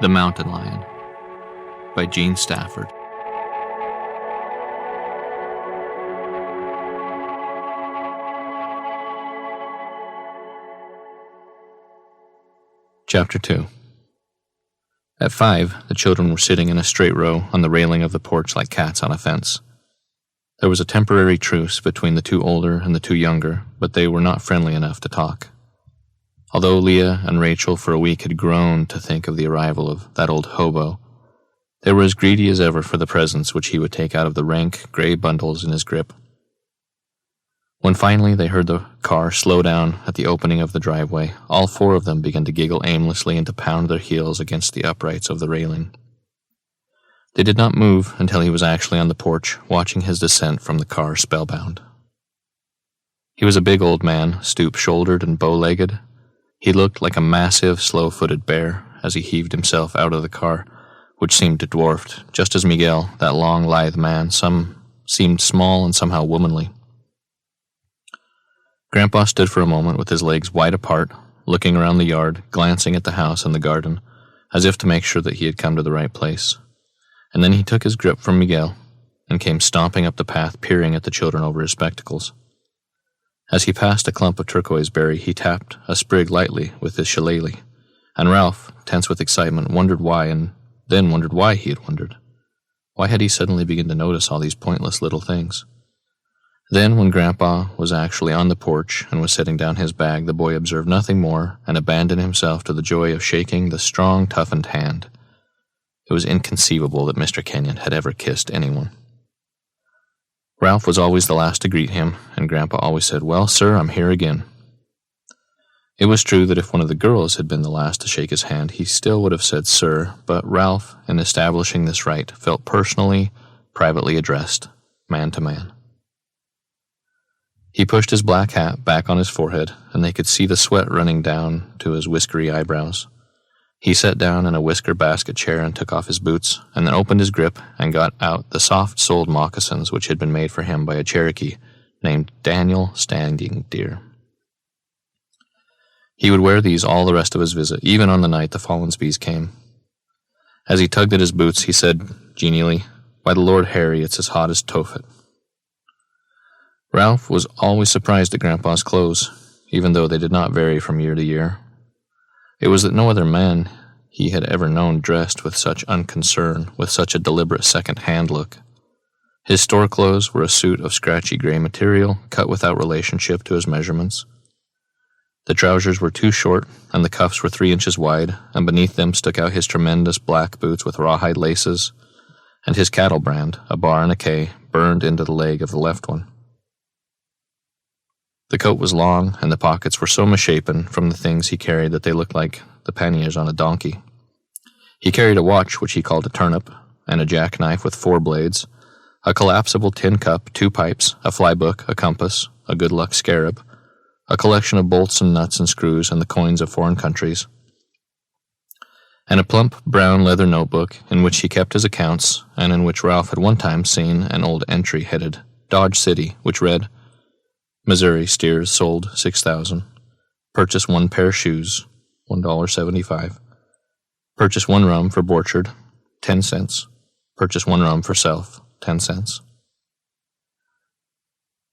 The Mountain Lion by Stafford. Chapter 2. At 5, the children were sitting in a straight row on the railing of the porch like cats on a fence. There was a temporary truce between the two older and the two younger, but they were not friendly enough to talk. Although Leah and Rachel for a week had groaned to think of the arrival of that old hobo, they were as greedy as ever for the presents which he would take out of the rank, gray bundles in his grip. When finally they heard the car slow down at the opening of the driveway, all 4 of them began to giggle aimlessly and to pound their heels against the uprights of the railing. They did not move until he was actually on the porch, watching his descent from the car spellbound. He was a big old man, stoop-shouldered and bow-legged. He looked like a massive, slow-footed bear as he heaved himself out of the car, which seemed dwarfed, just as Miguel, that long, lithe man, seemed small and somehow womanly. Grandpa stood for a moment with his legs wide apart, looking around the yard, glancing at the house and the garden, as if to make sure that he had come to the right place. And then he took his grip from Miguel and came stomping up the path, peering at the children over his spectacles. As he passed a clump of turquoise berry, he tapped a sprig lightly with his shillelagh, and Ralph, tense with excitement, wondered why, and then wondered why he had wondered. Why had he suddenly begun to notice all these pointless little things? Then, when Grandpa was actually on the porch and was setting down his bag, the boy observed nothing more and abandoned himself to the joy of shaking the strong, toughened hand. It was inconceivable that Mr. Kenyon had ever kissed anyone. Ralph was always the last to greet him, and Grandpa always said, "Well, sir, I'm here again." It was true that if one of the girls had been the last to shake his hand, he still would have said "sir," but Ralph, in establishing this right, felt personally, privately addressed, man to man. He pushed his black hat back on his forehead, and they could see the sweat running down to his whiskery eyebrows. He sat down in a wicker basket chair and took off his boots, and then opened his grip and got out the soft-soled moccasins which had been made for him by a Cherokee named Daniel Standing Deer. He would wear these all the rest of his visit, even on the night the Follansbys came. As he tugged at his boots, he said genially, "By the Lord Harry, it's as hot as Tophet." Ralph was always surprised at Grandpa's clothes, even though they did not vary from year to year. It was that no other man he had ever known dressed with such unconcern, with such a deliberate second-hand look. His store clothes were a suit of scratchy gray material, cut without relationship to his measurements. The trousers were too short, and the cuffs were 3 inches wide, and beneath them stuck out his tremendous black boots with rawhide laces, and his cattle brand, a bar and a K, burned into the leg of the left one. The coat was long, and the pockets were so misshapen from the things he carried that they looked like the panniers on a donkey. He carried a watch, which he called a turnip, and a jackknife with 4 blades, a collapsible tin cup, 2 pipes, a fly book, a compass, a good luck scarab, a collection of bolts and nuts and screws and the coins of foreign countries, and a plump brown leather notebook in which he kept his accounts, and in which Ralph had one time seen an old entry headed Dodge City, which read, "Missouri steers sold 6,000. Purchase 1 pair shoes, $1.75. Purchase 1 rum for Borchard, 10 cents. Purchase 1 rum for self, 10 cents.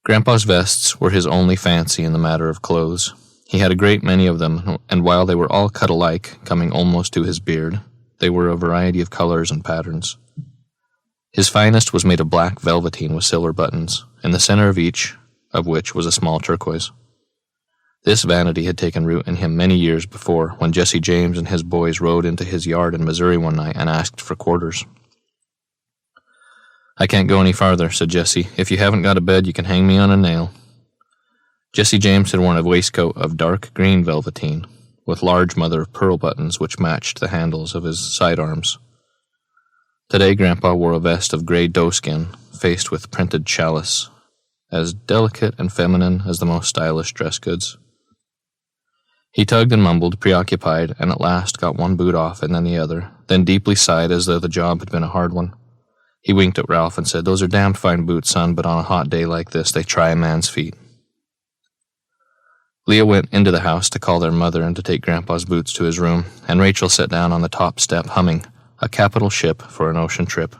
Grandpa's vests were his only fancy in the matter of clothes. He had a great many of them, and while they were all cut alike, coming almost to his beard, they were a variety of colors and patterns. His finest was made of black velveteen with silver buttons, in the center of each of which was a small turquoise. This vanity had taken root in him many years before, when Jesse James and his boys rode into his yard in Missouri one night and asked for quarters. "I can't go any farther," said Jesse. "If you haven't got a bed, you can hang me on a nail." Jesse James had worn a waistcoat of dark green velveteen, with large mother-of-pearl buttons which matched the handles of his sidearms. Today Grandpa wore a vest of gray doeskin, faced with printed chalice, as delicate and feminine as the most stylish dress goods. He tugged and mumbled, preoccupied, and at last got one boot off and then the other, then deeply sighed as though the job had been a hard one. He winked at Ralph and said, "Those are damned fine boots, son, but on a hot day like this they try a man's feet." Leah went into the house to call their mother and to take Grandpa's boots to his room, and Rachel sat down on the top step humming A Capital Ship for an Ocean Trip,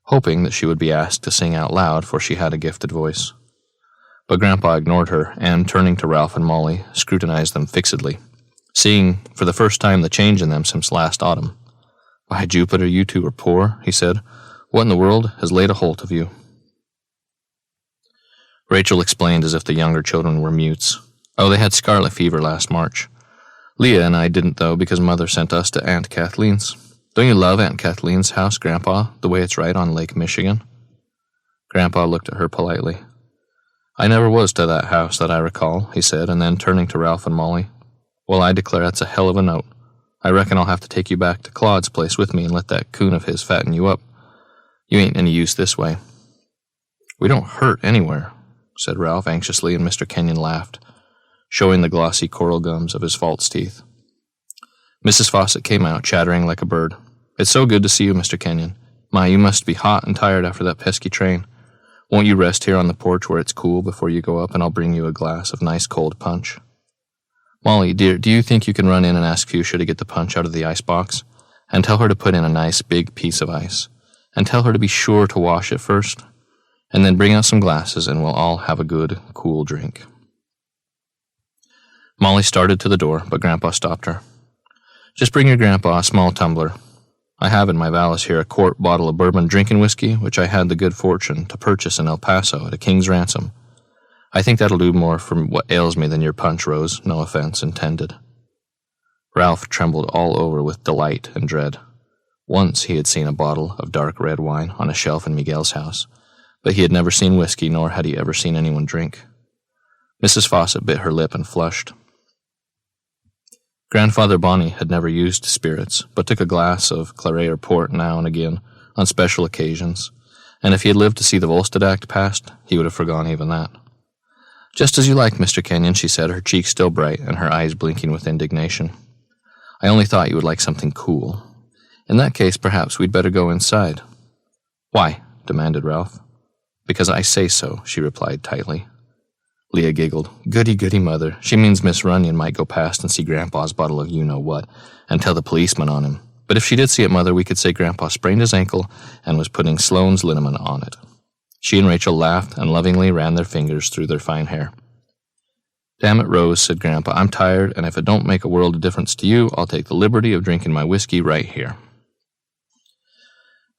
hoping that she would be asked to sing out loud, for she had a gifted voice. But Grandpa ignored her, and, turning to Ralph and Molly, scrutinized them fixedly, seeing for the first time the change in them since last autumn. "By Jupiter, you two are poor," he said. "What in the world has laid a hold of you?" Rachel explained as if the younger children were mutes. "Oh, they had scarlet fever last March. Leah and I didn't, though, because Mother sent us to Aunt Kathleen's. Don't you love Aunt Kathleen's house, Grandpa, the way it's right on Lake Michigan?" Grandpa looked at her politely. "I never was to that house that I recall," he said, and then, turning to Ralph and Molly, "Well, I declare that's a hell of a note. I reckon I'll have to take you back to Claude's place with me and let that coon of his fatten you up. You ain't any use this way." "We don't hurt anywhere," said Ralph anxiously, and Mr. Kenyon laughed, showing the glossy coral gums of his false teeth. Mrs. Fawcett came out, chattering like a bird. "It's so good to see you, Mr. Kenyon. My, you must be hot and tired after that pesky train. Won't you rest here on the porch where it's cool before you go up, and I'll bring you a glass of nice cold punch? Molly, dear, do you think you can run in and ask Fuchsia to get the punch out of the icebox, and tell her to put in a nice big piece of ice, and tell her to be sure to wash it first, and then bring out some glasses, and we'll all have a good, cool drink." Molly started to the door, but Grandpa stopped her. "Just bring your Grandpa a small tumbler. I have in my valise here a quart bottle of bourbon drinking whiskey, which I had the good fortune to purchase in El Paso at a king's ransom. I think that'll do more for what ails me than your punch, Rose, no offense intended." Ralph trembled all over with delight and dread. Once he had seen a bottle of dark red wine on a shelf in Miguel's house, but he had never seen whiskey, nor had he ever seen anyone drink. Mrs. Fawcett bit her lip and flushed. Grandfather Bonney had never used spirits, but took a glass of claret or port now and again on special occasions, and if he had lived to see the Volstead Act passed, he would have forgone even that. "Just as you like, Mr. Kenyon," she said, her cheeks still bright and her eyes blinking with indignation. "I only thought you would like something cool. In that case, perhaps we'd better go inside." "Why?" demanded Ralph. "Because I say so," she replied tightly. Leah giggled. "Goody, goody, Mother. She means Miss Runyon might go past and see Grandpa's bottle of you-know-what, and tell the policeman on him. But if she did see it, Mother, we could say Grandpa sprained his ankle and was putting Sloane's liniment on it." She and Rachel laughed and lovingly ran their fingers through their fine hair. "Damn it, Rose," said Grandpa, "I'm tired, and if it don't make a world of difference to you, I'll take the liberty of drinking my whiskey right here."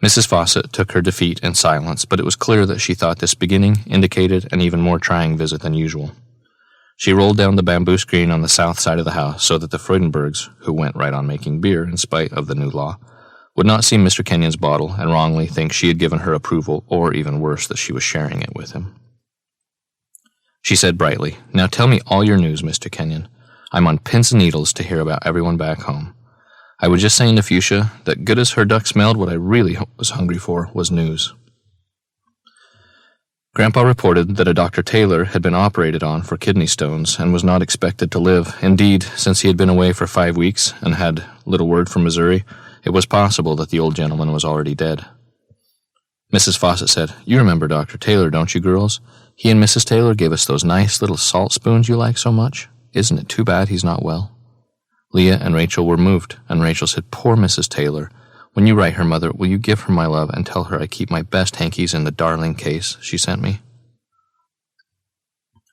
Mrs. Fawcett took her defeat in silence, but it was clear that she thought this beginning indicated an even more trying visit than usual. She rolled down the bamboo screen on the south side of the house so that the Freudenbergs, who went right on making beer in spite of the new law, would not see Mr. Kenyon's bottle and wrongly think she had given her approval, or even worse, that she was sharing it with him. She said brightly, "Now tell me all your news, Mr. Kenyon. I'm on pins and needles to hear about everyone back home. I was just saying to Fuchsia that good as her duck smelled, what I really was hungry for was news." Grandpa reported that a Dr. Taylor had been operated on for kidney stones and was not expected to live. Indeed, since he had been away for 5 weeks and had little word from Missouri, it was possible that the old gentleman was already dead. Mrs. Fawcett said, "You remember Dr. Taylor, don't you, girls? He and Mrs. Taylor gave us those nice little salt spoons you like so much. Isn't it too bad he's not well?" Leah and Rachel were moved, and Rachel said, "Poor Mrs. Taylor. When you write her, Mother, will you give her my love and tell her I keep my best hankies in the darling case she sent me?"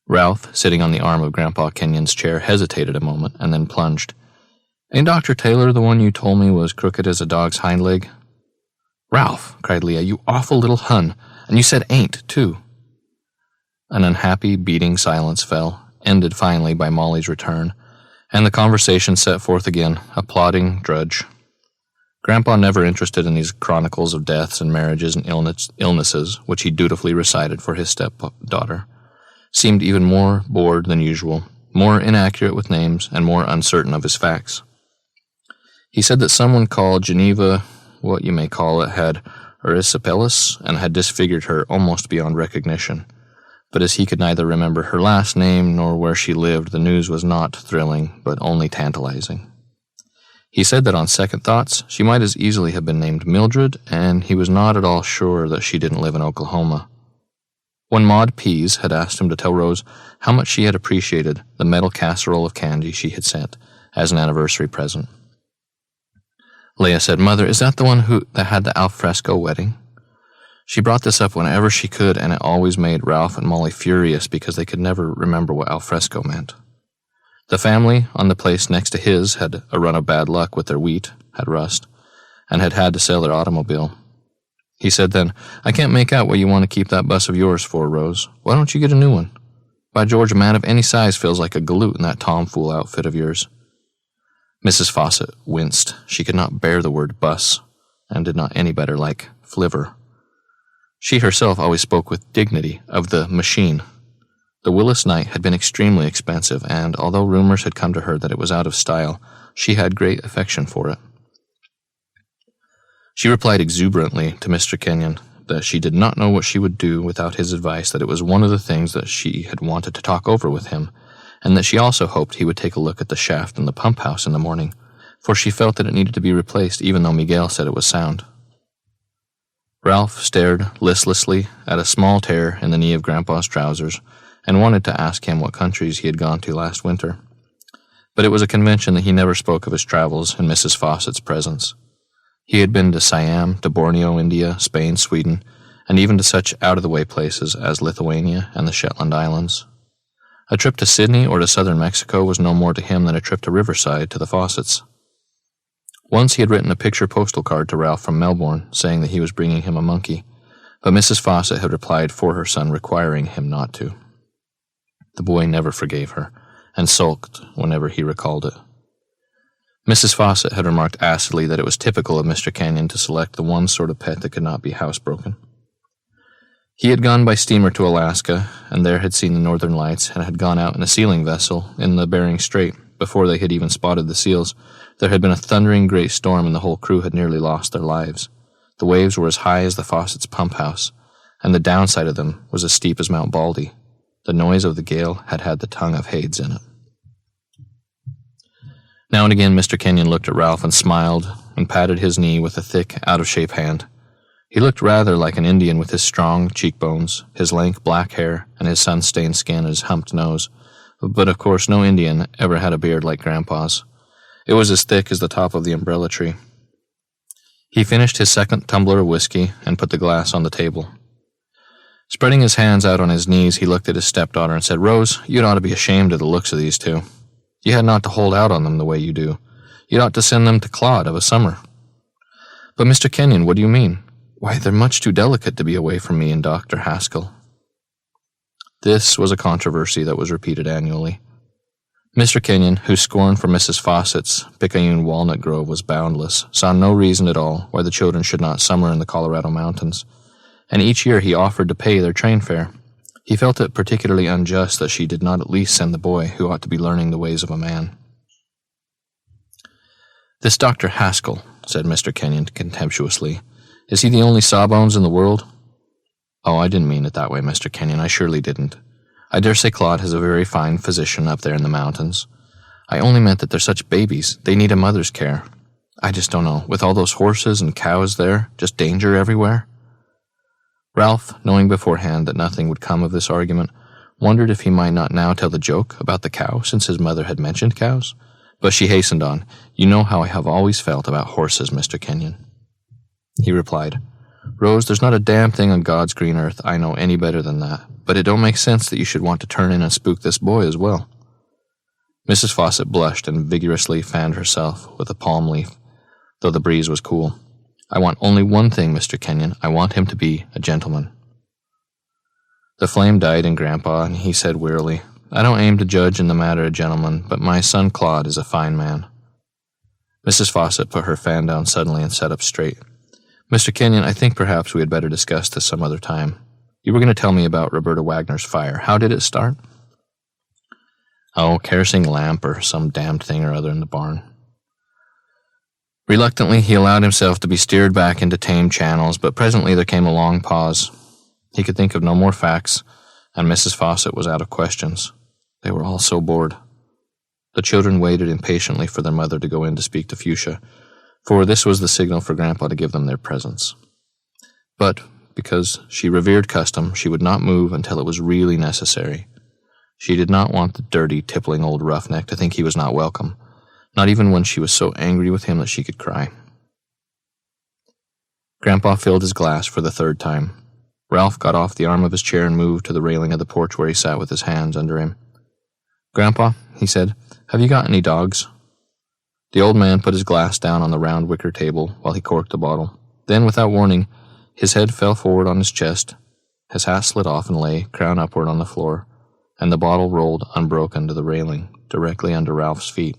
Ralph, sitting on the arm of Grandpa Kenyon's chair, hesitated a moment and then plunged. "Ain't Dr. Taylor the one you told me was crooked as a dog's hind leg?" "Ralph," cried Leah, "you awful little Hun, and you said ain't, too." An unhappy, beating silence fell, ended finally by Molly's return, and the conversation set forth again, a plodding drudge. Grandpa, never interested in these chronicles of deaths and marriages and illnesses, which he dutifully recited for his stepdaughter, seemed even more bored than usual, more inaccurate with names, and more uncertain of his facts. He said that someone called Geneva, what you may call it, had erysipelas and had disfigured her almost beyond recognition. But as he could neither remember her last name nor where she lived, the news was not thrilling, but only tantalizing. He said that on second thoughts, she might as easily have been named Mildred, and he was not at all sure that she didn't live in Oklahoma. When Maud Pease had asked him to tell Rose how much she had appreciated the metal casserole of candy she had sent as an anniversary present. Leah said, "Mother, is that the one that had the alfresco wedding?" She brought this up whenever she could, and it always made Ralph and Molly furious because they could never remember what alfresco meant. The family on the place next to his had a run of bad luck with their wheat, had rust, and had to sell their automobile. He said then, "I can't make out what you want to keep that bus of yours for, Rose. Why don't you get a new one? By George, a man of any size feels like a galoot in that tomfool outfit of yours." Mrs. Fawcett winced. She could not bear the word bus, and did not any better like flivver. She herself always spoke with dignity of the machine. The Willis Knight had been extremely expensive, and although rumors had come to her that it was out of style, she had great affection for it. She replied exuberantly to Mr. Kenyon that she did not know what she would do without his advice, that it was one of the things that she had wanted to talk over with him, and that she also hoped he would take a look at the shaft in the pump house in the morning, for she felt that it needed to be replaced even though Miguel said it was sound. Ralph stared listlessly at a small tear in the knee of Grandpa's trousers, and wanted to ask him what countries he had gone to last winter. But it was a convention that he never spoke of his travels in Mrs. Fawcett's presence. He had been to Siam, to Borneo, India, Spain, Sweden, and even to such out-of-the-way places as Lithuania and the Shetland Islands. A trip to Sydney or to southern Mexico was no more to him than a trip to Riverside to the Fawcetts. Once he had written a picture postal card to Ralph from Melbourne, saying that he was bringing him a monkey, but Mrs. Fawcett had replied for her son, requiring him not to. The boy never forgave her, and sulked whenever he recalled it. Mrs. Fawcett had remarked acidly that it was typical of Mr. Kenyon to select the one sort of pet that could not be housebroken. He had gone by steamer to Alaska, and there had seen the northern lights, and had gone out in a sealing vessel in the Bering Strait before they had even spotted the seals. There had been a thundering great storm, and the whole crew had nearly lost their lives. The waves were as high as the Fawcett's pump house, and the downside of them was as steep as Mount Baldy. The noise of the gale had had the tongue of Hades in it. Now and again Mr. Kenyon looked at Ralph and smiled, and patted his knee with a thick, out-of-shape hand. He looked rather like an Indian with his strong cheekbones, his lank black hair, and his sun-stained skin and his humped nose. But of course no Indian ever had a beard like Grandpa's. It was as thick as the top of the umbrella tree. He finished his second tumbler of whiskey and put the glass on the table. Spreading his hands out on his knees, he looked at his stepdaughter and said, "Rose, you'd ought to be ashamed of the looks of these two. You had not to hold out on them the way you do. You'd ought to send them to Claude of a summer." "But, Mr. Kenyon, what do you mean?" "Why, they're much too delicate to be away from me and Dr. Haskell." This was a controversy that was repeated annually. Mr. Kenyon, whose scorn for Mrs. Fawcett's Picayune walnut grove was boundless, saw no reason at all why the children should not summer in the Colorado mountains, and each year he offered to pay their train fare. He felt it particularly unjust that she did not at least send the boy, who ought to be learning the ways of a man. "This Dr. Haskell," said Mr. Kenyon contemptuously, "is he the only sawbones in the world?" "Oh, I didn't mean it that way, Mr. Kenyon, I surely didn't. I dare say Claude has a very fine physician up there in the mountains. I only meant that they're such babies, they need a mother's care. I just don't know, with all those horses and cows there, just danger everywhere." Ralph, knowing beforehand that nothing would come of this argument, wondered if he might not now tell the joke about the cow, since his mother had mentioned cows. But she hastened on, "You know how I have always felt about horses, Mr. Kenyon." He replied, "Rose, there's not a damn thing on God's green earth I know any better than that, but it don't make sense that you should want to turn in and spook this boy as well." Mrs. Fawcett blushed and vigorously fanned herself with a palm leaf, though the breeze was cool. "I want only one thing, Mr. Kenyon. I want him to be a gentleman." The flame died in Grandpa, and he said wearily, "I don't aim to judge in the matter a gentleman, but my son Claude is a fine man." Mrs. Fawcett put her fan down suddenly and sat up straight. "Mr. Kenyon, I think perhaps we had better discuss this some other time. You were going to tell me about Roberta Wagner's fire. How did it start?" "Oh, kerosene lamp or some damned thing or other in the barn." Reluctantly, he allowed himself to be steered back into tame channels, but presently there came a long pause. He could think of no more facts, and Mrs. Fawcett was out of questions. They were all so bored. The children waited impatiently for their mother to go in to speak to Fuchsia, for this was the signal for Grandpa to give them their presents. But because she revered custom, she would not move until it was really necessary. She did not want the dirty, tippling old roughneck to think he was not welcome, not even when she was so angry with him that she could cry. Grandpa filled his glass for the third time. Ralph got off the arm of his chair and moved to the railing of the porch where he sat with his hands under him. "Grandpa," he said, "have you got any dogs?" The old man put his glass down on the round wicker table while he corked the bottle. Then, without warning, his head fell forward on his chest, his hat slid off and lay, crown upward, on the floor, and the bottle rolled unbroken to the railing, directly under Ralph's feet.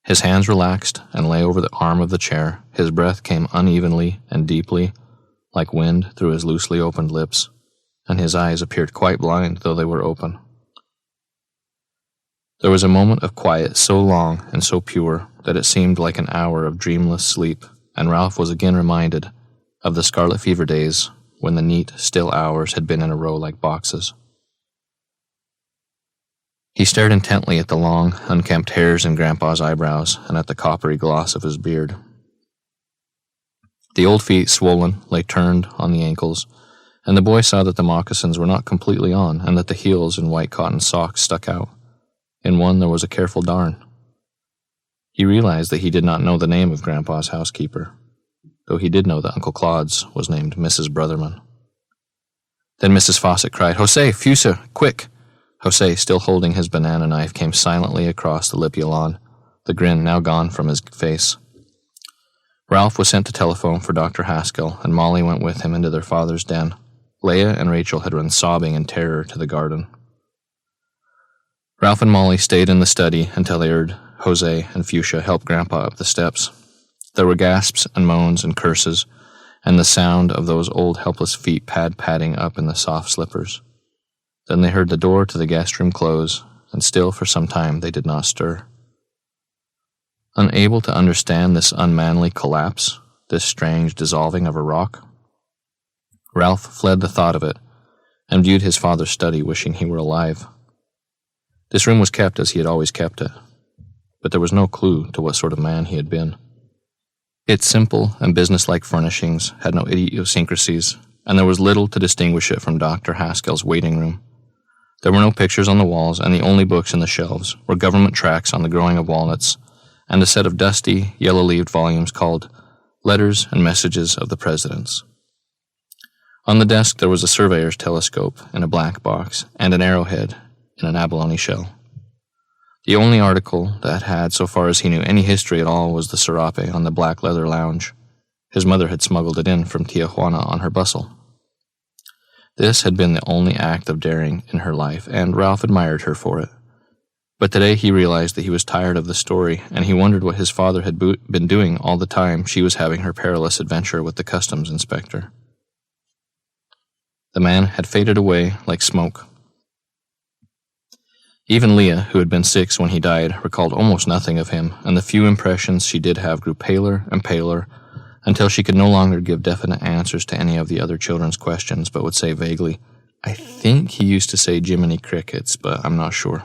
His hands relaxed and lay over the arm of the chair. His breath came unevenly and deeply, like wind, through his loosely opened lips, and his eyes appeared quite blind, though they were open. There was a moment of quiet so long and so pure that it seemed like an hour of dreamless sleep, and Ralph was again reminded of the scarlet fever days when the neat, still hours had been in a row like boxes. He stared intently at the long, unkempt hairs in Grandpa's eyebrows and at the coppery gloss of his beard. The old feet, swollen, lay turned on the ankles, and the boy saw that the moccasins were not completely on and that the heels in white cotton socks stuck out. In one there was a careful darn. He realized that he did not know the name of Grandpa's housekeeper, though he did know that Uncle Claude's was named Mrs. Brotherman. Then Mrs. Fawcett cried, "Jose, Fusa, quick!" Jose, still holding his banana knife, came silently across the Lipia lawn, the grin now gone from his face. Ralph was sent to telephone for Dr. Haskell, and Molly went with him into their father's den. Leah and Rachel had run sobbing in terror to the garden. Ralph and Molly stayed in the study until they heard Jose and Fuchsia help Grandpa up the steps. There were gasps and moans and curses, and the sound of those old helpless feet padding up in the soft slippers. Then they heard the door to the guest room close, and still for some time they did not stir. Unable to understand this unmanly collapse, this strange dissolving of a rock, Ralph fled the thought of it, and viewed his father's study, wishing he were alive. This room was kept as he had always kept it, but there was no clue to what sort of man he had been. Its simple and businesslike furnishings had no idiosyncrasies, and there was little to distinguish it from Dr. Haskell's waiting room. There were no pictures on the walls, and the only books in the shelves were government tracts on the growing of walnuts, and a set of dusty, yellow-leaved volumes called Letters and Messages of the Presidents. On the desk there was a surveyor's telescope in a black box, and an arrowhead in an abalone shell. The only article that had, so far as he knew, any history at all was the serape on the black leather lounge. His mother had smuggled it in from Tijuana on her bustle. This had been the only act of daring in her life, and Ralph admired her for it. But today he realized that he was tired of the story, and he wondered what his father had been doing all the time she was having her perilous adventure with the customs inspector. The man had faded away like smoke. Even Leah, who had been 6 when he died, recalled almost nothing of him, and the few impressions she did have grew paler and paler until she could no longer give definite answers to any of the other children's questions, but would say vaguely, "I think he used to say Jiminy Crickets, but I'm not sure."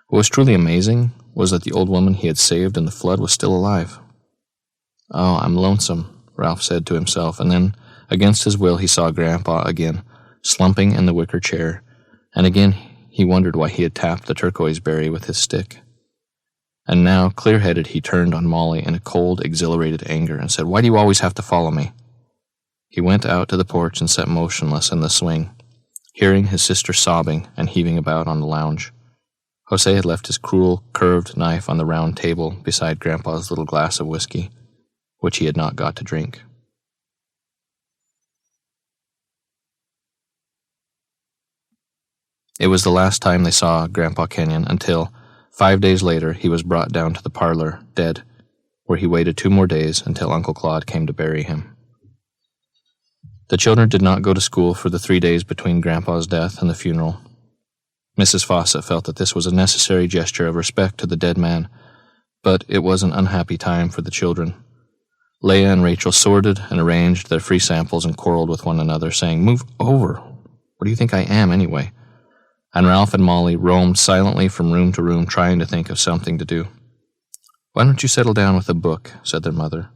What was truly amazing was that the old woman he had saved in the flood was still alive. "Oh, I'm lonesome," Ralph said to himself, and then, against his will, he saw Grandpa again, slumping in the wicker chair, and again he wondered why he had tapped the turquoise berry with his stick. And now, clear-headed, he turned on Molly in a cold, exhilarated anger and said, "Why do you always have to follow me?" He went out to the porch and sat motionless in the swing, hearing his sister sobbing and heaving about on the lounge. Jose had left his cruel, curved knife on the round table beside Grandpa's little glass of whiskey, which he had not got to drink. It was the last time they saw Grandpa Kenyon until, 5 days later, he was brought down to the parlor, dead, where he waited 2 more days until Uncle Claude came to bury him. The children did not go to school for the 3 days between Grandpa's death and the funeral. Mrs. Fawcett felt that this was a necessary gesture of respect to the dead man, but it was an unhappy time for the children. Leah and Rachel sorted and arranged their free samples and quarreled with one another, saying, "Move over! What do you think I am, anyway?" And Ralph and Molly roamed silently from room to room, trying to think of something to do. "Why don't you settle down with a book?" said their mother.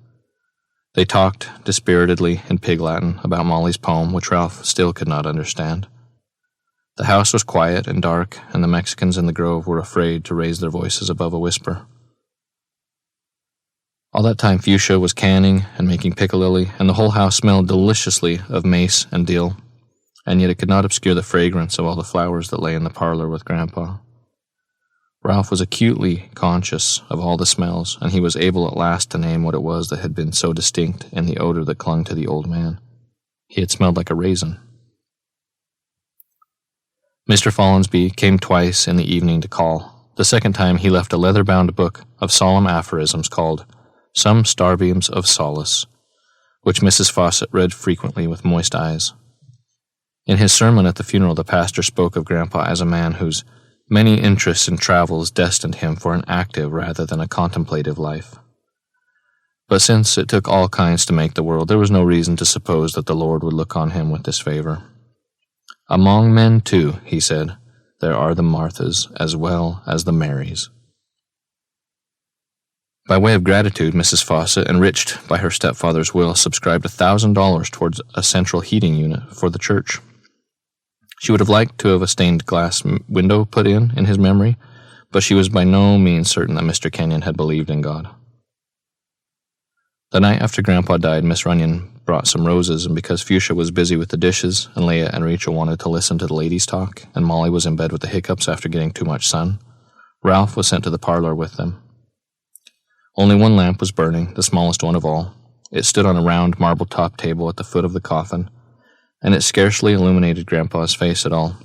They talked dispiritedly in Pig Latin about Molly's poem, which Ralph still could not understand. The house was quiet and dark, and the Mexicans in the grove were afraid to raise their voices above a whisper. All that time Fuchsia was canning and making piccalilli, and the whole house smelled deliciously of mace and dill, and yet it could not obscure the fragrance of all the flowers that lay in the parlor with Grandpa. Ralph was acutely conscious of all the smells, and he was able at last to name what it was that had been so distinct in the odor that clung to the old man. He had smelled like a raisin. Mr. Follansby came twice in the evening to call. The second time he left a leather-bound book of solemn aphorisms called Some Starbeams of Solace, which Mrs. Fawcett read frequently with moist eyes. In his sermon at the funeral, the pastor spoke of Grandpa as a man whose many interests and travels destined him for an active rather than a contemplative life. But since it took all kinds to make the world, there was no reason to suppose that the Lord would look on him with disfavor. Among men, too, he said, there are the Marthas as well as the Marys. By way of gratitude, Mrs. Fawcett, enriched by her stepfather's will, subscribed $1,000 towards a central heating unit for the church. She would have liked to have a stained glass window put in his memory, but she was by no means certain that Mr. Kenyon had believed in God. The night after Grandpa died, Miss Runyon brought some roses, and because Fuchsia was busy with the dishes, and Leah and Rachel wanted to listen to the ladies talk, and Molly was in bed with the hiccups after getting too much sun, Ralph was sent to the parlor with them. Only one lamp was burning, the smallest one of all. It stood on a round marble-top table at the foot of the coffin, and it scarcely illuminated Grandpa's face at all.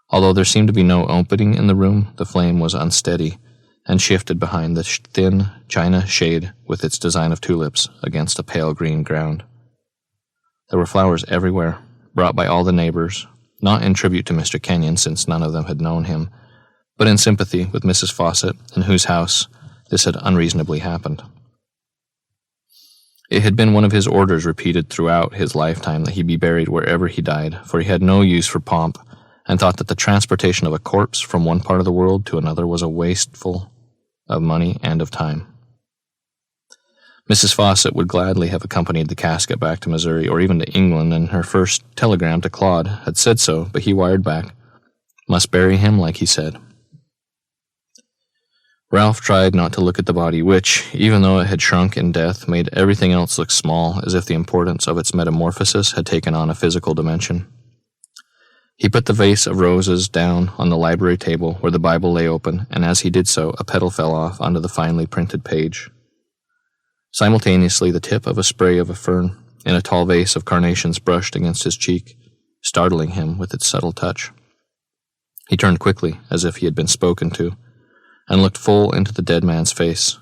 Although there seemed to be no opening in the room, the flame was unsteady, and shifted behind the thin china shade with its design of tulips against a pale green ground. There were flowers everywhere, brought by all the neighbors, not in tribute to Mr. Kenyon, since none of them had known him, but in sympathy with Mrs. Fawcett, in whose house this had unreasonably happened. It had been one of his orders repeated throughout his lifetime that he be buried wherever he died, for he had no use for pomp, and thought that the transportation of a corpse from one part of the world to another was a wasteful of money and of time. Mrs. Fawcett would gladly have accompanied the casket back to Missouri or even to England, and her first telegram to Claude had said so, but he wired back, "Must bury him like he said." Ralph tried not to look at the body, which, even though it had shrunk in death, made everything else look small, as if the importance of its metamorphosis had taken on a physical dimension. He put the vase of roses down on the library table where the Bible lay open, and as he did so, a petal fell off onto the finely printed page. Simultaneously, the tip of a spray of a fern in a tall vase of carnations brushed against his cheek, startling him with its subtle touch. He turned quickly, as if he had been spoken to, and looked full into the dead man's face.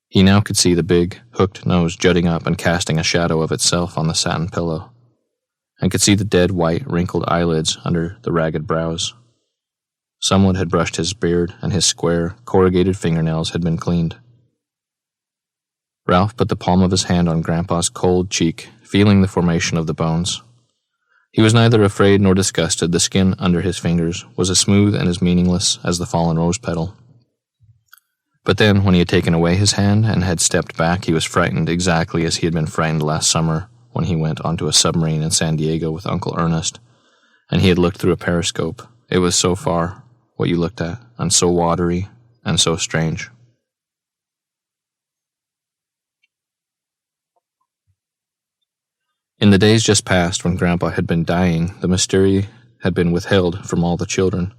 He now could see the big, hooked nose jutting up and casting a shadow of itself on the satin pillow, and could see the dead white, wrinkled eyelids under the ragged brows. Someone had brushed his beard, and his square, corrugated fingernails had been cleaned. Ralph put the palm of his hand on Grandpa's cold cheek, feeling the formation of the bones. He was neither afraid nor disgusted. The skin under his fingers was as smooth and as meaningless as the fallen rose petal. But then, when he had taken away his hand and had stepped back, he was frightened exactly as he had been frightened last summer when he went onto a submarine in San Diego with Uncle Ernest, and he had looked through a periscope. It was so far, what you looked at, and so watery and so strange. In the days just past, when Grandpa had been dying, the mystery had been withheld from all the children.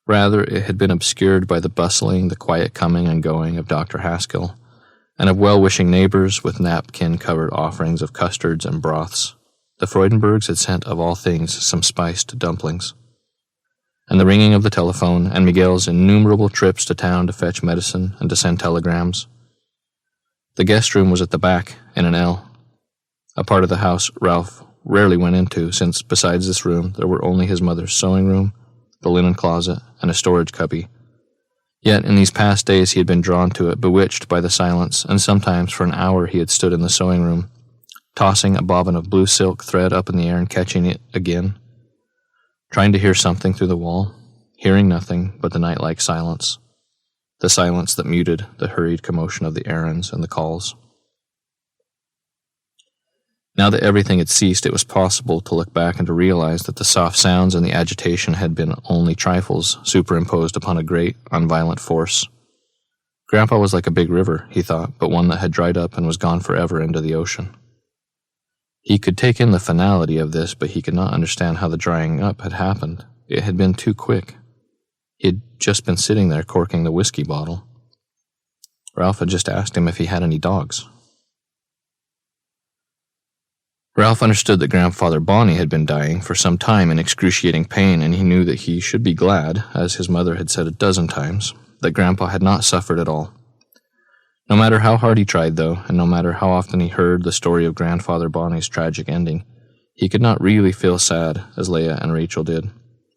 Rather, it had been obscured by the bustling, the quiet coming and going of Dr. Haskell, and of well-wishing neighbors with napkin-covered offerings of custards and broths. The Freudenbergs had sent, of all things, some spiced dumplings. And the ringing of the telephone, and Miguel's innumerable trips to town to fetch medicine and to send telegrams. The guest room was at the back, in an L, a part of the house Ralph rarely went into, since besides this room there were only his mother's sewing room, the linen closet, and a storage cubby. Yet in these past days he had been drawn to it, bewitched by the silence, and sometimes for an hour he had stood in the sewing room, tossing a bobbin of blue silk thread up in the air and catching it again, trying to hear something through the wall, hearing nothing but the night-like silence. the silence that muted the hurried commotion of the errands and the calls. Now that everything had ceased, it was possible to look back and to realize that the soft sounds and the agitation had been only trifles superimposed upon a great, unviolent force. Grandpa was like a big river, he thought, but one that had dried up and was gone forever into the ocean. He could take in the finality of this, but he could not understand how the drying up had happened. It had been too quick. He had just been sitting there corking the whiskey bottle. Ralph had just asked him if he had any dogs. Ralph understood that Grandfather Bonnie had been dying for some time in excruciating pain, and he knew that he should be glad, as his mother had said a dozen times, that Grandpa had not suffered at all. No matter how hard he tried, though, and no matter how often he heard the story of Grandfather Bonnie's tragic ending, he could not really feel sad as Leah and Rachel did,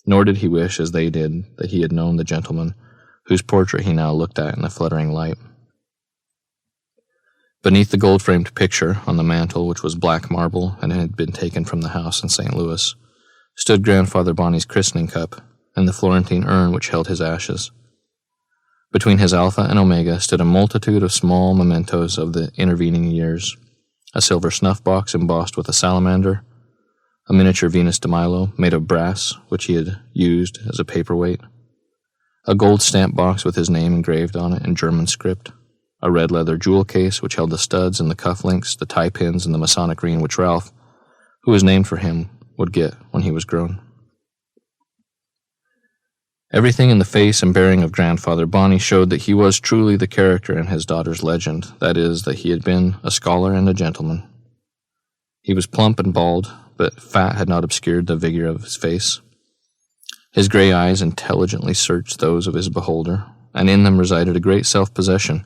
nor did he wish, as they did, that he had known the gentleman whose portrait he now looked at in the fluttering light. Beneath the gold-framed picture on the mantel, which was black marble and had been taken from the house in St. Louis, stood Grandfather Bonnie's christening cup and the Florentine urn which held his ashes. Between his Alpha and Omega stood a multitude of small mementos of the intervening years, a silver snuff-box embossed with a salamander, a miniature Venus de Milo made of brass which he had used as a paperweight, a gold stamp box with his name engraved on it in German script, a red leather jewel case which held the studs and the cufflinks, the tie pins, and the Masonic ring which Ralph, who was named for him, would get when he was grown. Everything in the face and bearing of Grandfather Bonnie showed that he was truly the character in his daughter's legend, that is, that he had been a scholar and a gentleman. He was plump and bald, but fat had not obscured the vigor of his face. His gray eyes intelligently searched those of his beholder, and in them resided a great self-possession,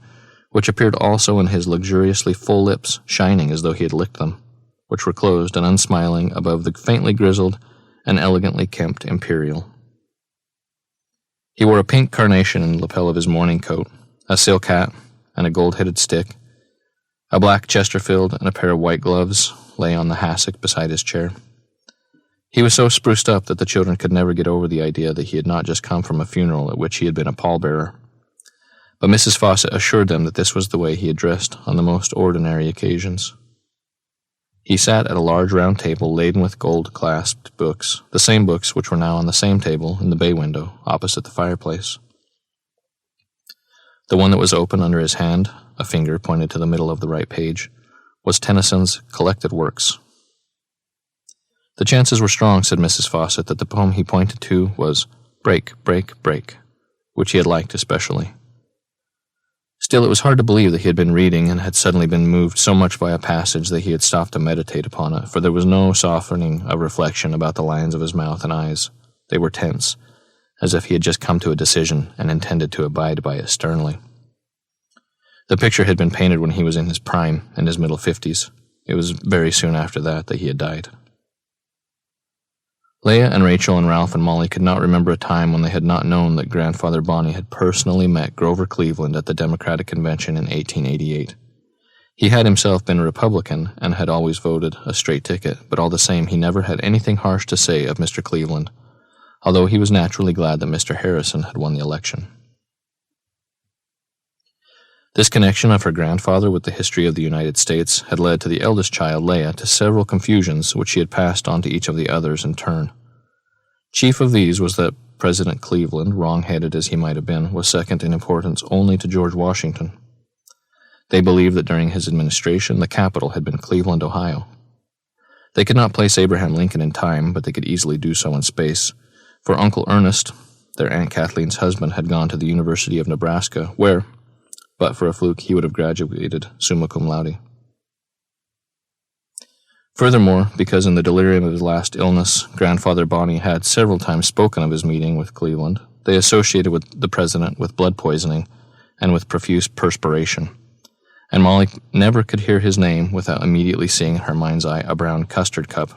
which appeared also in his luxuriously full lips, shining as though he had licked them, which were closed and unsmiling above the faintly grizzled and elegantly kempt imperial. He wore a pink carnation in the lapel of his morning coat, a silk hat, and a gold-headed stick. A black Chesterfield and a pair of white gloves lay on the hassock beside his chair. He was so spruced up that the children could never get over the idea that he had not just come from a funeral at which he had been a pallbearer. But Mrs. Fawcett assured them that this was the way he had dressed on the most ordinary occasions. He sat at a large round table laden with gold-clasped books, the same books which were now on the same table in the bay window opposite the fireplace. The one that was open under his hand, a finger pointed to the middle of the right page, was Tennyson's Collected Works. The chances were strong, said Mrs. Fawcett, that the poem he pointed to was Break, Break, Break, which he had liked especially. Still, it was hard to believe that he had been reading and had suddenly been moved so much by a passage that he had stopped to meditate upon it, for there was no softening of reflection about the lines of his mouth and eyes. They were tense, as if he had just come to a decision and intended to abide by it sternly. The picture had been painted when he was in his prime, in his middle 50s. It was very soon after that he had died. Leah and Rachel and Ralph and Molly could not remember a time when they had not known that Grandfather Bonnie had personally met Grover Cleveland at the Democratic Convention in 1888. He had himself been a Republican and had always voted a straight ticket, but all the same he never had anything harsh to say of Mr. Cleveland, although he was naturally glad that Mr. Harrison had won the election. This connection of her grandfather with the history of the United States had led to the eldest child, Leah, to several confusions which she had passed on to each of the others in turn. Chief of these was that President Cleveland, wrong-headed as he might have been, was second in importance only to George Washington. They believed that during his administration the capital had been Cleveland, Ohio. They could not place Abraham Lincoln in time, but they could easily do so in space, for Uncle Ernest, their Aunt Kathleen's husband, had gone to the University of Nebraska, where, but for a fluke, he would have graduated summa cum laude. Furthermore, because in the delirium of his last illness, Grandfather Bonnie had several times spoken of his meeting with Cleveland, they associated with the president with blood poisoning and with profuse perspiration, and Molly never could hear his name without immediately seeing in her mind's eye a brown custard cup,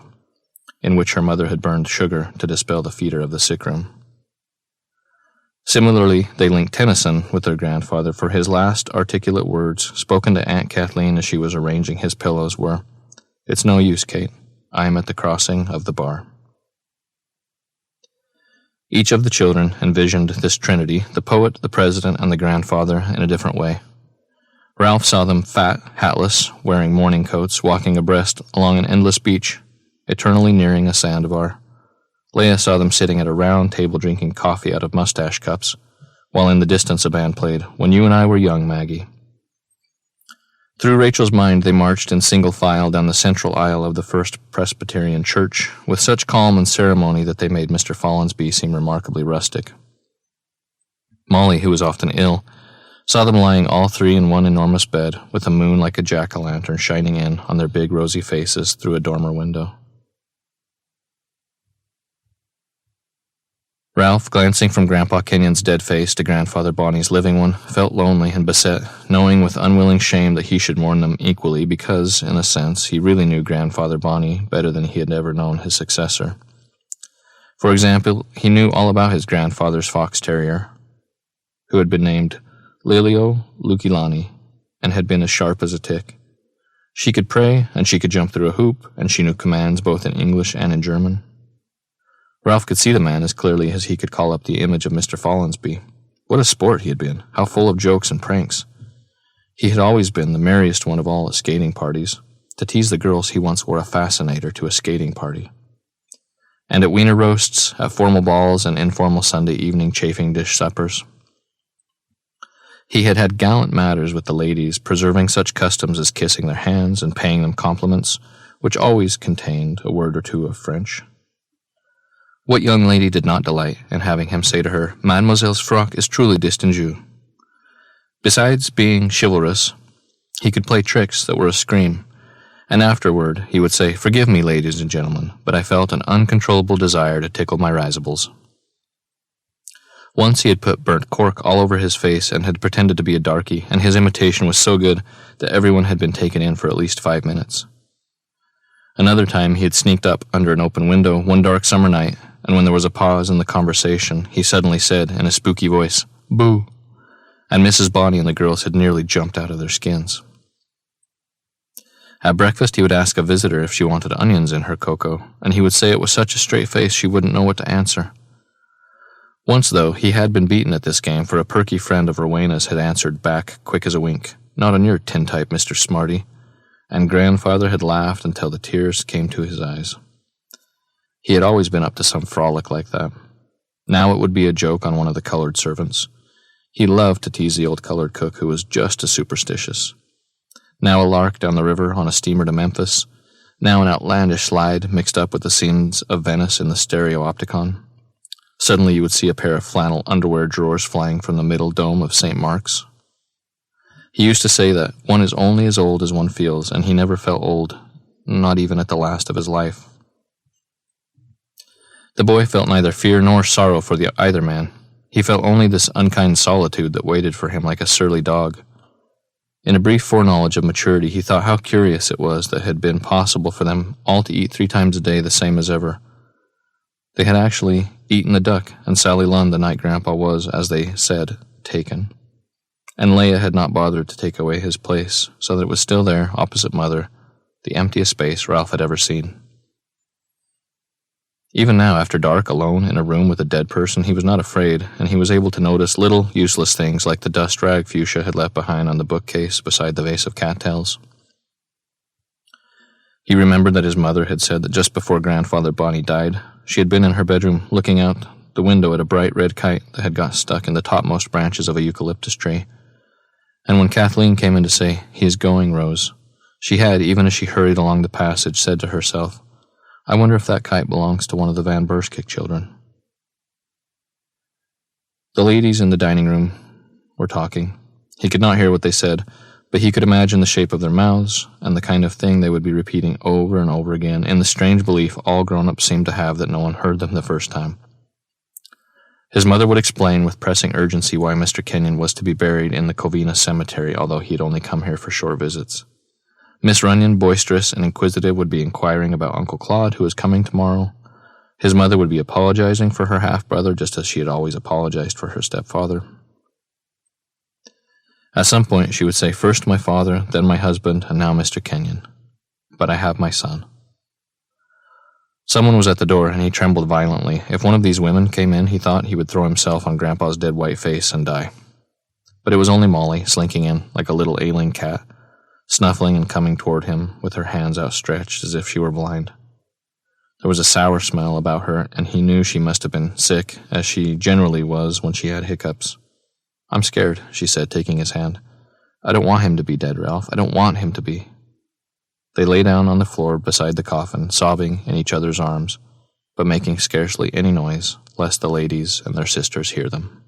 in which her mother had burned sugar to dispel the fever of the sick room. Similarly, they linked Tennyson with their grandfather, for his last articulate words, spoken to Aunt Kathleen as she was arranging his pillows, were, "It's no use, Kate. I am at the crossing of the bar." Each of the children envisioned this trinity, the poet, the president, and the grandfather, in a different way. Ralph saw them fat, hatless, wearing morning coats, walking abreast along an endless beach, eternally nearing a sandbar. Leia saw them sitting at a round table drinking coffee out of mustache cups, while in the distance a band played, "When You and I Were Young, Maggie." Through Rachel's mind they marched in single file down the central aisle of the First Presbyterian Church, with such calm and ceremony that they made Mr. Follansbee seem remarkably rustic. Molly, who was often ill, saw them lying all three in one enormous bed, with the moon like a jack-o'-lantern shining in on their big rosy faces through a dormer window. Ralph, glancing from Grandpa Kenyon's dead face to Grandfather Bonnie's living one, felt lonely and beset, knowing with unwilling shame that he should mourn them equally because, in a sense, he really knew Grandfather Bonnie better than he had ever known his successor. For example, he knew all about his grandfather's fox terrier, who had been named Lilio Lukilani and had been as sharp as a tick. She could pray, and she could jump through a hoop, and she knew commands both in English and in German. Ralph could see the man as clearly as he could call up the image of Mr. Follansbee. What a sport he had been, how full of jokes and pranks. He had always been the merriest one of all at skating parties. To tease the girls, he once wore a fascinator to a skating party. And at wiener roasts, at formal balls and informal Sunday evening chafing dish suppers. He had had gallant matters with the ladies, preserving such customs as kissing their hands and paying them compliments, which always contained a word or two of French. What young lady did not delight in having him say to her, "Mademoiselle's frock is truly distinguée"? Besides being chivalrous, he could play tricks that were a scream, and afterward he would say, "Forgive me, ladies and gentlemen, but I felt an uncontrollable desire to tickle my risibles." Once he had put burnt cork all over his face and had pretended to be a darky, and his imitation was so good that everyone had been taken in for at least 5 minutes. Another time he had sneaked up under an open window one dark summer night, and when there was a pause in the conversation, he suddenly said, in a spooky voice, "Boo!" and Mrs. Bonnie and the girls had nearly jumped out of their skins. At breakfast he would ask a visitor if she wanted onions in her cocoa, and he would say it with such a straight face she wouldn't know what to answer. Once, though, he had been beaten at this game, for a perky friend of Rowena's had answered back quick as a wink, "Not on your tintype, Mr. Smarty," and Grandfather had laughed until the tears came to his eyes. He had always been up to some frolic like that. Now it would be a joke on one of the colored servants. He loved to tease the old colored cook who was just as superstitious. Now a lark down the river on a steamer to Memphis, now an outlandish slide mixed up with the scenes of Venice in the Stereopticon. Suddenly you would see a pair of flannel underwear drawers flying from the middle dome of St. Mark's. He used to say that one is only as old as one feels, and he never felt old, not even at the last of his life. The boy felt neither fear nor sorrow for either man. He felt only this unkind solitude that waited for him like a surly dog. In a brief foreknowledge of maturity, he thought how curious it was that it had been possible for them all to eat 3 times a day the same as ever. They had actually eaten the duck, and Sally Lund the night Grandpa was, as they said, taken. And Leia had not bothered to take away his place, so that it was still there, opposite Mother, the emptiest space Ralph had ever seen. Even now, after dark, alone in a room with a dead person, he was not afraid, and he was able to notice little, useless things like the dust rag Fuchsia had left behind on the bookcase beside the vase of cattails. He remembered that his mother had said that just before Grandfather Bonnie died, she had been in her bedroom looking out the window at a bright red kite that had got stuck in the topmost branches of a eucalyptus tree. And when Kathleen came in to say, "He is going, Rose," she had, even as she hurried along the passage, said to herself, "I wonder if that kite belongs to one of the Van Berskik children." The ladies in the dining room were talking. He could not hear what they said, but he could imagine the shape of their mouths and the kind of thing they would be repeating over and over again, in the strange belief all grown-ups seemed to have that no one heard them the first time. His mother would explain with pressing urgency why Mr. Kenyon was to be buried in the Covina cemetery, although he had only come here for short visits. Miss Runyon, boisterous and inquisitive, would be inquiring about Uncle Claude, who was coming tomorrow. His mother would be apologizing for her half-brother, just as she had always apologized for her stepfather. At some point she would say, "First my father, then my husband, and now Mr. Kenyon. But I have my son." Someone was at the door, and he trembled violently. If one of these women came in, he thought he would throw himself on Grandpa's dead white face and die. But it was only Molly, slinking in like a little ailing cat, snuffling and coming toward him with her hands outstretched as if she were blind. There was a sour smell about her, and he knew she must have been sick, as she generally was when she had hiccups. "I'm scared," she said, taking his hand. "I don't want him to be dead, Ralph. I don't want him to be." They lay down on the floor beside the coffin, sobbing in each other's arms, but making scarcely any noise, lest the ladies and their sisters hear them.